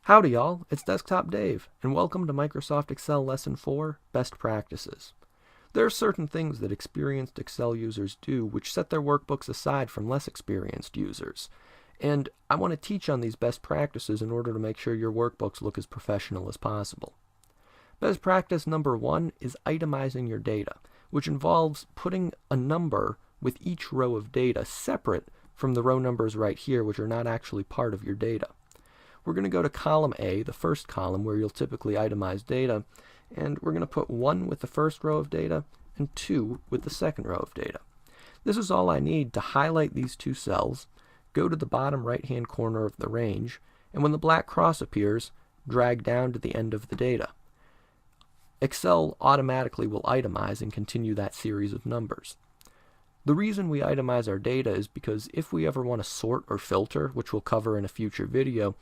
Howdy y'all, it's Desktop Dave, and welcome to Microsoft Excel Lesson 4, Best Practices. There are certain things that experienced Excel users do which set their workbooks aside from less experienced users. And I want to teach on these best practices in order to make sure your workbooks look as professional as possible. Best practice number 1 is itemizing your data, which involves putting a number with each row of data separate from the row numbers right here, which are not actually part of your data. We're going to go to column A, the first column where you'll typically itemize data, and we're going to put 1 with the first row of data and 2 with the second row of data. This is all I need to highlight these two cells, go to the bottom right-hand corner of the range, and when the black cross appears, drag down to the end of the data. Excel automatically will itemize and continue that series of numbers. The reason we itemize our data is because if we ever want to sort or filter, which we'll cover in a future video,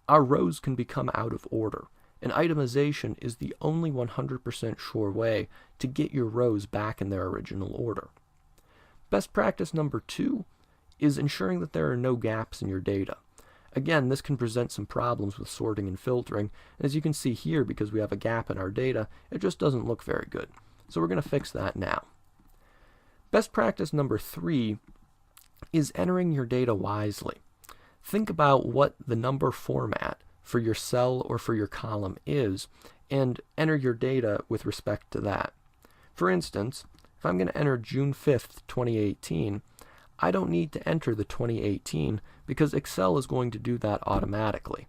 our rows can become out of order, and itemization is the only 100% sure way to get your rows back in their original order. Best practice number 2 is ensuring that there are no gaps in your data. Again, this can present some problems with sorting and filtering, and as you can see here, because we have a gap in our data, it just doesn't look very good. So we're going to fix that now. Best practice number 3 is entering your data wisely. Think about what the number format for your cell or for your column is, and enter your data with respect to that. For instance, if I'm going to enter June 5th, 2018, I don't need to enter the 2018 because Excel is going to do that automatically.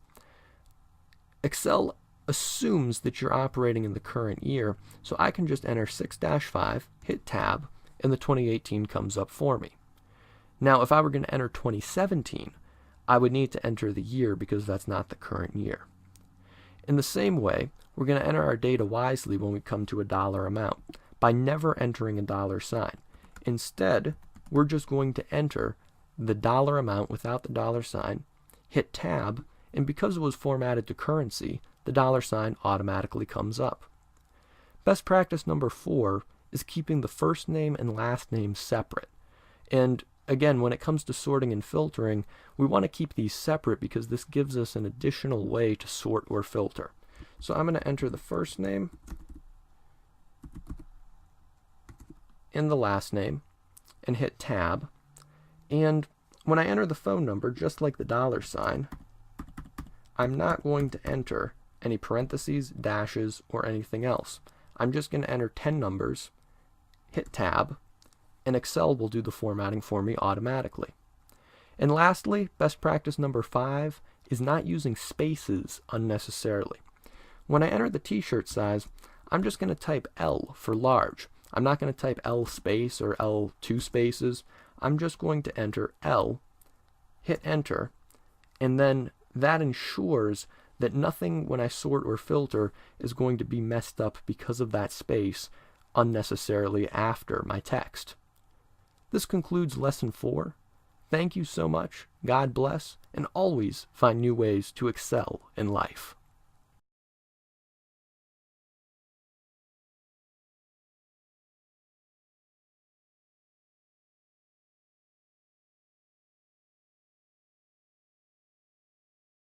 Excel assumes that you're operating in the current year, so I can just enter 6-5, hit Tab, and the 2018 comes up for me. Now, if I were going to enter 2017, I would need to enter the year because that's not the current year. In the same way, we're going to enter our data wisely when we come to a dollar amount by never entering a dollar sign. Instead, we're just going to enter the dollar amount without the dollar sign, hit Tab, and because it was formatted to currency, the dollar sign automatically comes up. Best practice number 4 is keeping the first name and last name separate. And again, when it comes to sorting and filtering, we want to keep these separate because this gives us an additional way to sort or filter. So I'm going to enter the first name and the last name and hit Tab. And when I enter the phone number, just like the dollar sign, I'm not going to enter any parentheses, dashes, or anything else. I'm just going to enter 10 numbers, hit Tab, and Excel will do the formatting for me automatically. And lastly, best practice number 5 is not using spaces unnecessarily. When I enter the t-shirt size, I'm just going to type L for large. I'm not going to type L space or L 2 spaces. I'm just going to enter L, hit enter, and then that ensures that nothing when I sort or filter is going to be messed up because of that space unnecessarily after my text. This concludes Lesson 4. Thank you so much, God bless, and always find new ways to excel in life.